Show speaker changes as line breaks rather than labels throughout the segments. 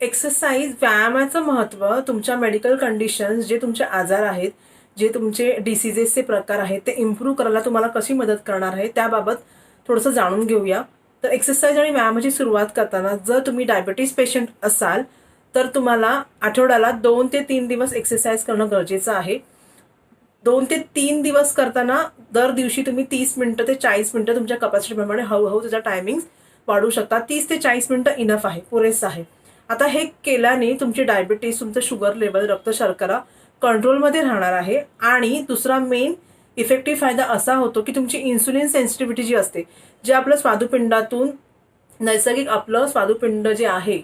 Exercise व्यायामाचं महत्त्व तुमच्या मेडिकल कंडिशन्स, जे तुमचे आजार आहेत, जे तुमचे डिसिजेसचे प्रकार आहेत, ते इम्प्रूव्ह करायला तुम्हाला कशी मदत करणार आहे त्याबाबत थोडंसं जाणून घेऊया. तर एक्सरसाइज आणि व्यायामाची सुरुवात करताना जर तुम्ही डायबिटीज पेशंट असाल तर तुम्हाला आठवड्याला 2 ते 3 दिवस एक्सरसाइज करणं गरजेचं आहे. 2 ते 3 दिवस करताना दर दिवशी तुम्ही 30 मिनिटं ते 40 मिनिटं तुमच्या कपॅसिटीप्रमाणे हळूहळू त्याचा टायमिंग वाढवू शकता. 30 ते 40 मिनिटं इनफ आहे, पुरेसं आहे. आता हे केल्याने तुमची डायबिटीस, तुमचं शुगर लेवल, रक्त शर्करा कंट्रोलमध्ये राहणार आहे. आणि दुसरा मेन इफेक्टिव्ह फायदा असा होतो की तुमची इन्सुलिन सेन्सिटिव्हिटी जी असते, जे आपलं स्वादुपिंडातून नैसर्गिक आपलं स्वादुपिंड जे आहे,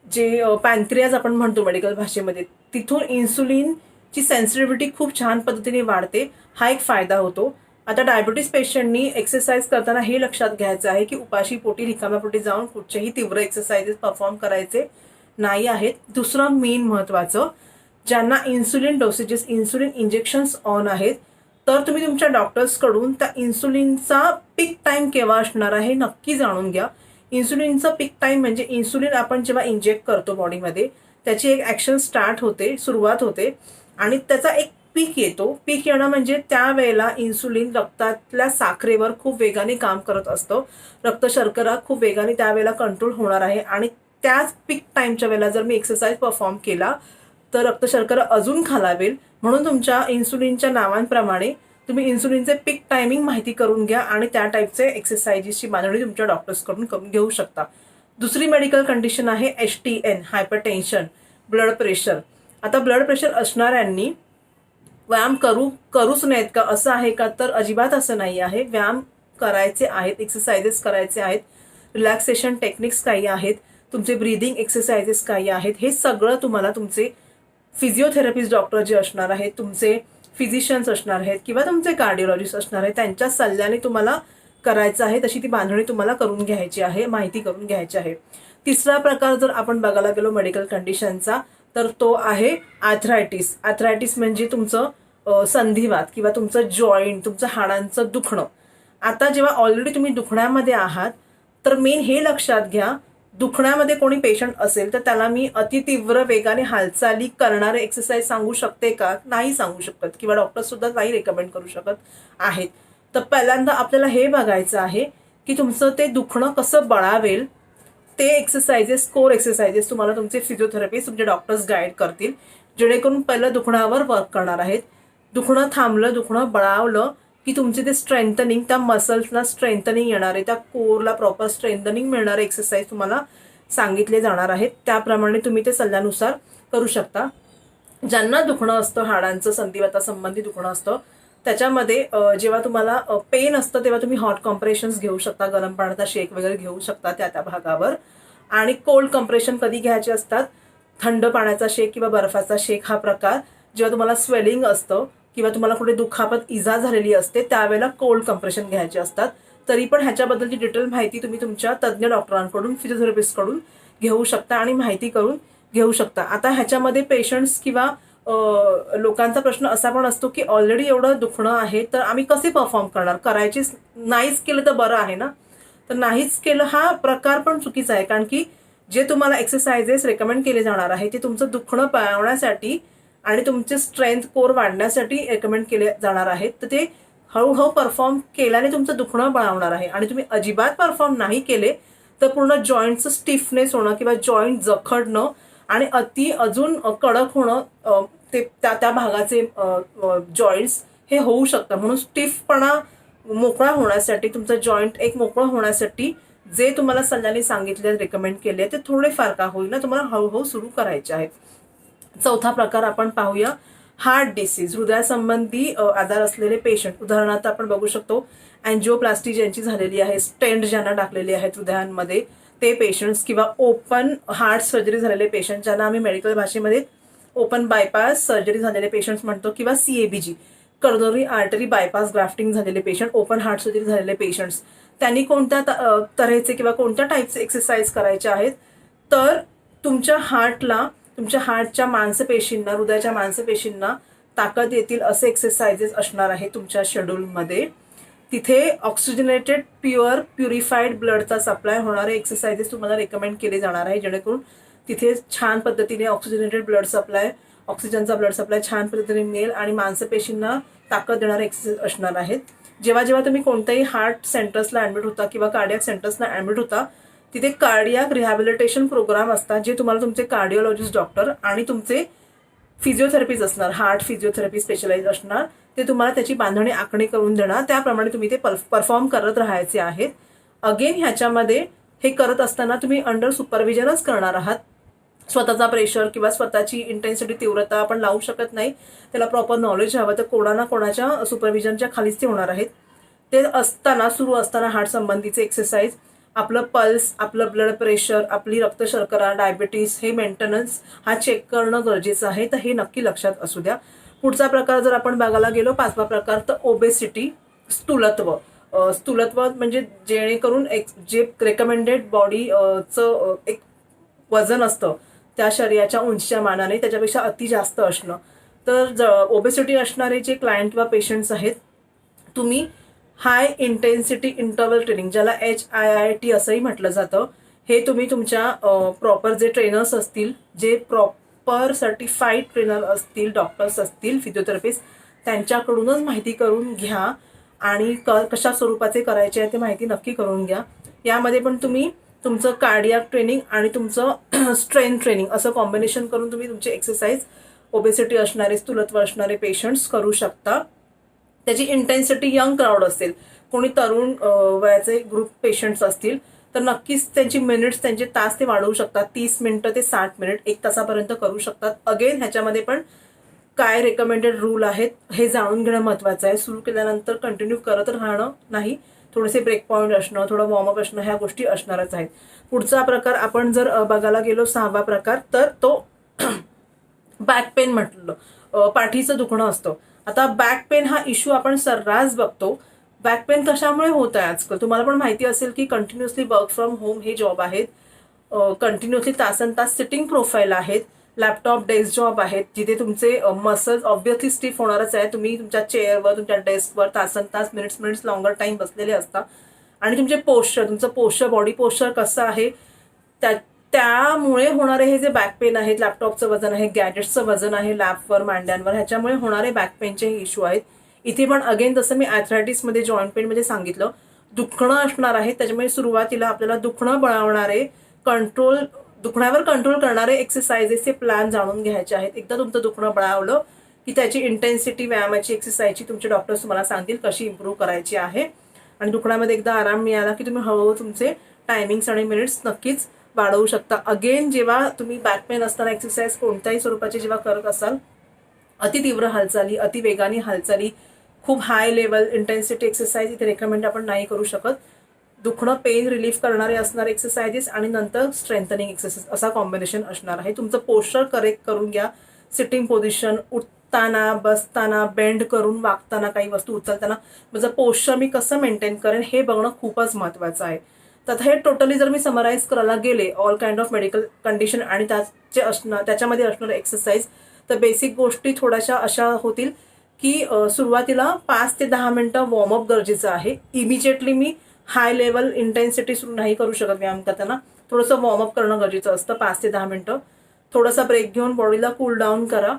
जे पॅन्क्रियाज आपण म्हणतो मेडिकल भाषेमध्ये, तिथून इन्सुलिनची सेन्सिटिव्हिटी खूप छान पद्धतीने वाढते. हा एक फायदा होतो. आता डायबिटीस पेशंटनी एक्सरसाइज करताना हे लक्षात घ्यायचं आहे की उपाशी पोटी, रिकाम्या पोटी जाऊन कुठचेही तीव्र एक्सरसाइजेस परफॉर्म करायचे नाही आहेत. दुसरं मेन महत्त्वाचं, ज्यांना इन्सुलिन डोसेजेस, इन्सुलिन इंजेक्शन्स ऑन आहेत, तर तुम्ही तुमच्या डॉक्टर्सकडून त्या इन्सुलिनचा पीक टाइम केव्हा असणार आहे नक्की जाणून घ्या. इन्सुलिनचं पीक टाइम म्हणजे इन्सुलिन आपण जेव्हा इंजेक्ट करतो बॉडीमध्ये, त्याची एक ॲक्शन स्टार्ट होते, सुरुवात होते, आणि त्याचा एक पीक येतो. पीक येणं म्हणजे त्यावेळेला इन्सुलिन रक्तातल्या साखरेवर खूप वेगाने काम करत असतं. रक्त शर्करा खूप वेगाने त्यावेळेला कंट्रोल होणार आहे. आणि त्याच पीक टाईमच्या वेळेला जर मी एक्सरसाइज परफॉर्म केला तर रक्त शर्करा अजून खालावेल. म्हणून तुमच्या इन्सुलिनच्या नावांप्रमाणे तुम्ही इन्सुलिनचे पीक टायमिंग माहिती करून घ्या आणि त्या टाईपचे एक्सरसाइजेसची बांधणी तुमच्या डॉक्टर्सकडून करून घेऊ शकता. दुसरी मेडिकल कंडिशन आहे HTN, हायपरटेन्शन, ब्लड प्रेशर. आता ब्लड प्रेशर असणाऱ्यांनी व्यायाम करूच नाहीत का, असं आहे का? तर अजिबात असं नाही आहे. व्यायाम करायचे आहेत, एक्सरसाइजेस करायचे आहेत, रिलॅक्सेशन टेक्निक्स काही आहेत, तुमचे ब्रीदिंग एक्सरसाइजेस काही आहेत. हे सगळं तुम्हाला तुमचे फिजिओथेरपिस्ट डॉक्टर जे असणार आहेत, तुमचे फिजिशियन्स असणार आहेत किंवा तुमचे कार्डिओलॉजिस्ट असणार आहेत, त्यांच्या सल्ल्याने तुम्हाला करायचं आहे. तशी ती बांधणी तुम्हाला करून घ्यायची आहे, माहिती करून घ्यायची आहे. तिसरा प्रकार जर आपण बघायला गेलो मेडिकल कंडिशनचा, तर तो आहे आर्थरायटिस. आर्थरायटिस म्हणजे तुमचं संधिवात किंवा तुमचं जॉईंट, तुमचं हाडांचं दुखणं. आता जेव्हा ऑलरेडी तुम्ही दुखण्यामध्ये आहात, तर मेन हे लक्षात घ्या, दुखण्यामध्ये कोणी पेशंट असेल तर त्याला मी अतितीव्र वेगाने हालचाली करणारे एक्सरसाइज सांगू शकते का? नाही सांगू शकत, किंवा डॉक्टर सुद्धा नाही रेकमेंड करू शकत आहेत. तर पहिल्यांदा आपल्याला हे बघायचं आहे की तुमचं ते दुखणं कसं बळावेल. ते एक्सरसाइजेस, कोर एक्सरसाइजेस तुम्हाला तुमचे फिजिओथेरपिस्ट, तुमचे डॉक्टर्स गाईड करतील, जेणेकरून पहिलं दुखण्यावर वर्क करणार आहेत. दुखणं थांबलं, दुखणं बळावलं की तुमचे ते स्ट्रेंथनिंग, त्या मसल्सला स्ट्रेंथनिंग येणार आहे, त्या कोरला प्रॉपर स्ट्रेंथनिंग मिळणारे एक्सरसाइज तुम्हाला सांगितले जाणार आहेत. त्याप्रमाणे तुम्ही ते सल्ल्यानुसार करू शकता. ज्यांना दुखणं असतं, हाडांचं संधिवातासंबंधी दुखणं असतं, त्याच्यामध्ये जेव्हा तुम्हाला पेन असतं तेव्हा तुम्ही हॉट कॉम्प्रेशन्स घेऊ शकता, गरम पाण्याचा शेक वगैरे घेऊ शकता त्या त्या भागावर. आणि कोल्ड कम्प्रेशन कधी घ्यायचे असतात? थंड पाण्याचा शेक किंवा बर्फाचा शेक हा प्रकार. जेव्हा तुम्हाला स्वेलिंग असतं किंवा तुम्हाला कुठे दुखापत, इजा झालेली असते, त्यावेळेला कोल्ड कम्प्रेशन घ्यायचे असतात. तरी पण ह्याच्याबद्दलची डिटेल माहिती तुम्ही तुमच्या तज्ज्ञ डॉक्टरांकडून, फिजिओथेरपिस्टकडून घेऊ शकता आणि माहिती करून घेऊ शकता. आता ह्याच्यामध्ये पेशंट्स किंवा लोकांचा प्रश्न असा पण असतो की ऑलरेडी एवढं दुखणं आहे तर आम्ही कसे परफॉर्म करणार? करायचीच नाहीच केलं तर बरं आहे ना? तर नाहीच केलं हा प्रकार पण चुकीचा आहे, कारण की जे तुम्हाला एक्सरसाइजेस रेकमेंड केले जाणार आहे ते तुमचं दुखणं पळवण्यासाठी आणि तुमचे स्ट्रेंथ, कोर वाढण्यासाठी रेकमेंड केले जाणार आहेत. तर ते हळूहळू परफॉर्म केल्याने तुमचं दुखणं बळावणार आहे. आणि तुम्ही अजिबात परफॉर्म नाही केले तर पूर्ण जॉईंटचं स्टिफनेस होणं किंवा जॉईंट जखडणं आणि अजून कडक होणं, ते त्या भागाचे जॉईंट्स हे होऊ शकतं. म्हणून स्टिफपणा मोकळा होण्यासाठी, तुमचं जॉईंट एक मोकळं होण्यासाठी जे तुम्हाला सल्ल्याने सांगितले, रेकमेंड केले, ते थोडेफार का होईना तुम्हाला हळूहळू सुरू करायचे आहेत. चौथा प्रकार आपण पाहूया, हार्ट डिसीज, हृदयासंबंधी आजार असलेले पेशंट. उदाहरणार्थ आपण बघू शकतो अँजिओप्लास्टी ज्यांची झालेली आहे, स्टेंट ज्यांना टाकलेली आहेत हृदयांमध्ये, ते पेशंट्स, किंवा ओपन हार्ट सर्जरी झालेले पेशंट, ज्यांना आम्ही मेडिकल भाषेमध्ये ओपन बायपास सर्जरी झालेले पेशंट्स म्हणतो, किंवा CABG, coronary artery bypass grafting झालेले पेशंट, ओपन हार्ट सर्जरी झालेले पेशंट्स. त्यांनी कोणत्या तऱ्हेचे किंवा कोणत्या टाईपचे एक्सरसाइज करायचे आहेत? तर तुमच्या हार्टला, तुमच्या हार्टच्या मांसपेशींना, हृदयाच्या मांसपेशींना ताकद येतील असे एक्सरसाइजेस असणार आहे तुमच्या शेड्यूलमध्ये. तिथे ऑक्सिजनेटेड प्युरिफाईड ब्लडचा सप्लाय होणारे एक्सरसाइजेस तुम्हाला रेकमेंड केले जाणार आहे, जेणेकरून तिथे छान पद्धतीने ऑक्सिजनेटेड ब्लड सप्लाय, ऑक्सिजनचा ब्लड सप्लाय छान पद्धतीने मिळेल आणि मांसपेशींना ताकद देणारे एक्सरसाइज असणार आहेत. जेव्हा जेव्हा तुम्ही कोणत्याही हार्ट सेंटर्सला ॲडमिट होता किंवा कार्डियाक सेंटर्सला ॲडमिट होता, तिथे कार्डियाक रिहॅबिलिटेशन प्रोग्राम असतात, जे तुम्हाला तुमचे कार्डिओलॉजिस्ट डॉक्टर आणि तुमचे फिजिओथेरपीज असणार, हार्ट फिजिओथेरपी स्पेशलाइज असणार, ते तुम्हाला त्याची बांधणी आखणी करून देणार. त्याप्रमाणे तुम्ही ते परफॉर्म करत राहायचे आहेत. अगेन ह्याच्यामध्ये हे करत असताना तुम्ही अंडर सुपरविजनच करणार आहात. स्वतःचा प्रेशर किंवा स्वतःची इंटेन्सिटी तीव्रता आपण लावू शकत नाही, त्याला प्रॉपर नॉलेज हवं. तर कोणाच्या सुपरविजनच्या खालीच ते होणार आहेत. ते असताना सुरू असताना हार्ट संबंधीचे एक्सरसाइज, आपलं पल्स, आपलं ब्लड प्रेशर, आपली रक्तशर्करा, डायबिटीस हे मेंटेनन्स हा चेक करणं गरजेचं आहे. तर हे नक्की लक्षात असू द्या. पुढचा प्रकार जर आपण बघायला गेलो, 5वा प्रकार, तर ओबेसिटी, स्थूलत्व. स्थूलत्व म्हणजे जेणेकरून जे रेकमेंडेड बॉडीचं एक वजन असतं त्या शरीराच्या उंचीच्या मानाने त्याच्यापेक्षा अति जास्त असणं. तर ओबेसिटी असणारे जे क्लायंट किंवा पेशंट्स आहेत, तुम्ही हाय इंटेन्सिटी इंटरवल ट्रेनिंग, ज्याला HIIT असंही म्हटलं जातं, हे तुम्ही तुमच्या प्रॉपर जे ट्रेनर्स असतील, जे प्रॉपर सर्टिफाईड ट्रेनर असतील, डॉक्टर्स असतील, फिजिओथेरपिस्ट, त्यांच्याकडूनच माहिती करून घ्या आणि कशा स्वरूपाचे करायचे आहे ते माहिती नक्की करून घ्या. यामध्ये पण तुम्ही तुमचं कार्डियाक ट्रेनिंग आणि तुमचं स्ट्रेंथ ट्रेनिंग असं कॉम्बिनेशन करून तुम्ही तुमचे एक्सरसाइज ओबेसिटी असणारे, स्थूलत्व असणारे पेशंट्स करू शकता. त्याची इंटेन्सिटी यंग क्राऊड असेल, कोणी तरुण वयाचे ग्रुप पेशंट्स असतील, तर नक्कीच त्यांची मिनिट्स, त्यांचे तास ते वाढवू शकतात. 30 मिनिटं ते 60 मिनिट, 1 तासापर्यंत करू शकतात. अगेन ह्याच्यामध्ये पण काय रेकमेंडेड रूल आहेत हे जाणून घेणं महत्त्वाचं आहे. सुरू केल्यानंतर कंटिन्यू करत राहणं नाही, थोडेसे ब्रेक पॉईंट असणं, थोडं वॉर्मअप असणं, ह्या गोष्टी असणारच आहेत. पुढचा प्रकार आपण जर बघायला गेलो, 6वा प्रकार, तर तो बॅक पेन म्हटलं, पाठीचं दुखणं असतं. आता बॅक पेन हा इश्यू आपण सर्रास बघतो. बॅक पेन कशामुळे होत आहे आजकाल? तुम्हाला पण माहिती असेल की कंटिन्युअसली वर्क फ्रॉम होम हे जॉब आहेत, कंटिन्युअसली तासन तास सिटिंग प्रोफाईल आहेत, लॅपटॉप डेस्क जॉब आहेत, जिथे तुमचे मसल्स ऑब्व्हियसली स्टिफ होणारच आहे. तुम्ही तुमच्या चेअरवर, तुमच्या डेस्कवर तासन तास, मिनिट्स लॉंगर टाइम बसलेले असता आणि तुमचे तुमचं पोश्चर, बॉडी पोश्चर कसं आहे, त्यामुळे होणारे हे जे बॅक पेन आहेत, लॅपटॉपचं वजन आहे, गॅजेट्सचं वजन आहे लॅपवर, मांड्यांवर, ह्याच्यामुळे होणारे बॅक पेनचे इश्यू आहेत. इथे पण अगेन जसं मी ॲथरायटिसमध्ये, जॉईंट पेनमध्ये सांगितलं, दुखणं असणार आहे. त्याच्यामुळे सुरुवातीला आपल्याला दुखणं बळावणारे, दुखण्यावर कंट्रोल करणारे एक्सरसाइजेसचे प्लॅन जाणून घ्यायचे आहेत. एकदा तुमचं दुखणं बळावलं की त्याची इंटेन्सिटी, व्यायामाची, एक्सरसाइजची तुमचे डॉक्टर्स तुम्हाला सांगतील कशी इम्प्रूव्ह करायची आहे. आणि दुखण्यामध्ये एकदा आराम मिळाला की तुम्ही हळूहळू तुमचे टायमिंग्स आणि मिनिट्स नक्कीच वाढवू शकता. अगेन जेव्हा तुम्ही बॅक पेन असताना एक्सरसाइज कोणत्याही स्वरूपाची जेव्हा करत असाल, अति तीव्र हालचाली, अति वेगाने हालचाली, खूप हाय लेवल इंटेन्सिटी एक्सरसाइज इथे रेकमेंड आपण नाही करू शकत. दुखणं, पेन रिलीफ करणारे असणारे एक्सरसाइजेस आणि नंतर स्ट्रेंथनिंग एक्सरसाइज असा कॉम्बिनेशन असणार आहे. तुमचं पोश्चर करेक्ट करून घ्या. सिटिंग पोझिशन, उठताना, बसताना, बेंड करून वागताना, काही वस्तू उचलताना माझं पोश्चर मी कसं मेंटेन करेन हे बघणं खूपच महत्त्वाचं आहे. तर हे टोटली जर मी समराईज करायला गेले, all kind of medical condition आणि त्याच्यामध्ये असणारे एक्सरसाइज, तर बेसिक गोष्टी थोड्याशा अशा होतील की सुरुवातीला 5 ते 10 मिनिटं वॉर्मअप गरजेचं आहे. इमिजिएटली मी हाय लेवल इंटेन्सिटी सुरू नाही करू शकत. व्यायाम करताना थोडंसं वॉर्मअप करणं गरजेचं असतं, 5 ते 10 मिनिटं. थोडासा ब्रेक घेऊन बॉडीला कूल डाऊन करा,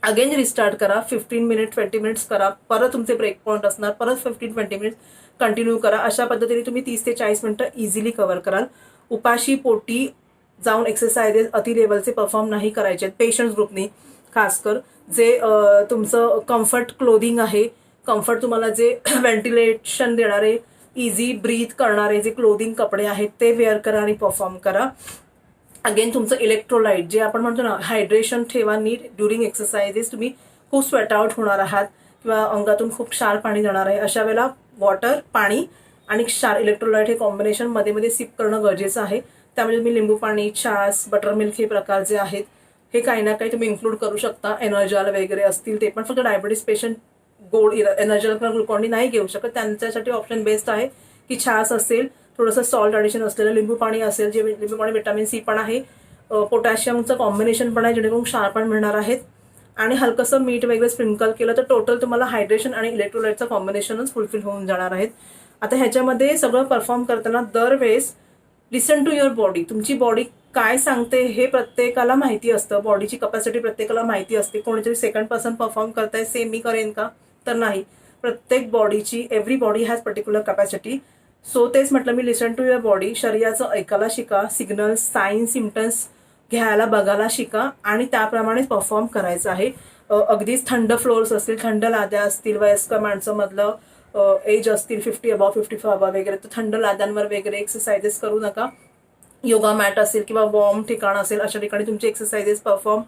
अगेन रिस्टार्ट करा, 15 मिनिट 20 मिनिट्स करा, परत तुमचे ब्रेक पॉईंट असणार, परत 15-20 मिनिट्स कंटिन्यू करा. अशा पद्धतीने तुम्ही 30 ते 40 मिनिटं इझिली कव्हर कराल. उपाशी पोटी जाऊन एक्सरसाइजेस अति लेवलचे परफॉर्म नाही करायचे आहेत. पेशंट्स ग्रुपनी खासकर जे तुमचं कम्फर्ट क्लोदिंग आहे, कम्फर्ट तुम्हाला जे व्हेंटिलेशन देणारे, इझी ब्रीथ करणारे जे क्लोदिंग कपडे आहेत ते वेअर करा आणि परफॉर्म करा. अगेन तुमचं इलेक्ट्रोलाइट, जे आपण म्हणतो ना, हायड्रेशन ठेवा नीट ड्युरिंग एक्सरसाइजेस. तुम्ही खूप स्वेट आउट होणार आहात किंवा अंगातून खूप क्षार पाणी जाणार आहे, अशा वेळेला वॉटर, पाणी आणि क्षार, इलेक्ट्रोलाइट हे कॉम्बिनेशन मध्ये मध्ये सिप करणं गरजेचं आहे. त्यामध्ये तुम्ही लिंबू पाणी, छास, बटर मिल्क हे प्रकार जे आहेत हे काही ना काही तुम्ही इन्क्लूड करू शकता. एनर्जॉल वगैरे असतील ते पण. फक्त डायबिटीस पेशंट गोड एनर्जॉल किंवा ग्लुकॉन डी नाही घेऊ शकत, त्यांच्यासाठी ऑप्शन बेस्ट आहे की छास असेल, थोडंसं सॉल्ट ॲडिशन असलेलं लिंबू पाणी असेल, जे लिंबू पाणी व्हिटॅमिन सी पण आहे, पोटॅशियमचं कॉम्बिनेशन पण आहे, जेणेकरून क्षार पण मिळणार आहेत, आणि हलकंसं मीठ वगैरे स्प्रिंकल केलं तर टोटल तुम्हाला हायड्रेशन आणि इलेक्ट्रोलाइटचं कॉम्बिनेशनच फुलफिल होऊन जाणार आहेत. आता ह्याच्यामध्ये सगळं परफॉर्म करताना दरवेळेस लिसन टू युअर बॉडी. तुमची बॉडी काय सांगते हे प्रत्येकाला माहिती असतं. बॉडीची कपॅसिटी प्रत्येकाला माहिती असते. कोणीतरी सेकंड पर्सन परफॉर्म करताय सेम मी करेन का, तर नाही. प्रत्येक बॉडीची every body has particular capacity. So तेच म्हटलं मी, लिसन टू युअर बॉडी. शरीराचं ऐकायला शिका, सिग्नल साईन सिम्पटम्स घ्यायला बघायला शिका आणि त्याप्रमाणे परफॉर्म करायचं आहे. अगदीच थंड फ्लोअर्स असतील, थंड लाद्या असतील, वयस्कर माणसामधलं एज असतील 50 अबॉव 55 अबॉव वगैरे, तर थंड लाद्यांवर वगैरे एक्सरसाइजेस करू नका. योगा मॅट असेल किंवा वॉर्म ठिकाण असेल अशा ठिकाणी तुमचे एक्सरसाइजेस परफॉर्म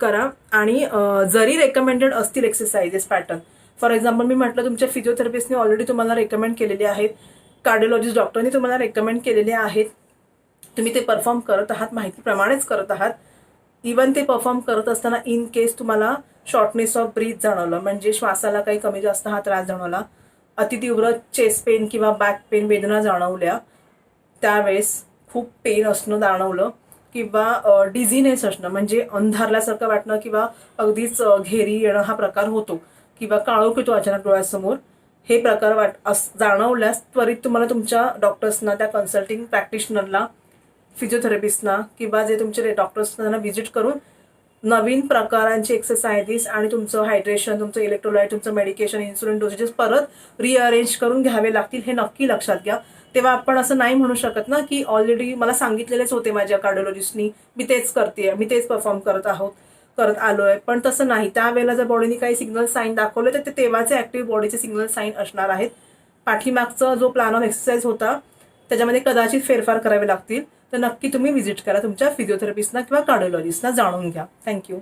करा. आणि जरी रेकमेंडेड असतील एक्सरसाइजेस पॅटर्न, फॉर एक्झाम्पल मी म्हटलं तुमच्या फिजिओथेरपिस्टने ऑलरेडी तुम्हाला रेकमेंड केलेले आहेत, कार्डिओलॉजिस्ट डॉक्टरने तुम्हाला रेकमेंड केलेले आहेत, तुम्ही ते परफॉर्म करत आहात, माहितीप्रमाणेच करत आहात. इवन ते परफॉर्म करत असताना इन केस तुम्हाला शॉर्टनेस ऑफ ब्रीथ जाणवलं, म्हणजे श्वासाला काही कमी जास्त हा त्रास जाणवला, अतितीव्र चेस्ट पेन किंवा बॅक पेन वेदना जाणवल्या, त्यावेळेस खूप पेन असणं जाणवलं, किंवा डिझिनेस असणं म्हणजे अंधारल्यासारखं वाटणं किंवा अगदीच घेरी येणं हा प्रकार होतो, किंवा काळोख येतो अचानक डोळ्यासमोर, हे प्रकार जाणवल्यास त्वरित तुम्हाला तुमच्या डॉक्टर्सना, त्या कन्सल्टिंग प्रॅक्टिशनरला, फिजिओथेरपिस्टना किंवा जे तुमचे डॉक्टर्स त्यांना व्हिजिट करून नवीन प्रकारांचे एक्सरसाइजेस आणि तुमचं हायड्रेशन, तुमचं इलेक्ट्रोलाइट, तुमचं मेडिकेशन, इन्सुलिन डोसेजेस परत रिअरेंज करून घ्यावे लागतील, हे नक्की लक्षात घ्या. तेव्हा आपण असं नाही म्हणू शकत ना की ऑलरेडी मला सांगितलेलेच होते माझ्या कार्डिओलॉजिस्टनी, मी तेच करते, मी तेच परफॉर्म करत आलोय. पण तसं नाही. त्यावेळेला जर बॉडीने काही सिग्नल साईन दाखवले तर ते तेव्हाचे ऍक्टिव्ह बॉडीचे सिग्नल साईन असणार आहेत. पाठीमागचा जो प्लॅन ऑफ एक्सरसाइज होता त्याच्यामध्ये कदाचित फेरफार करावे लागतील. तर नक्की तुम्ही व्हिजिट करा तुमच्या फिजिओथेरपिस्टना किंवा कार्डिओलॉजिस्टना, जाणून घ्या. थँक्यू.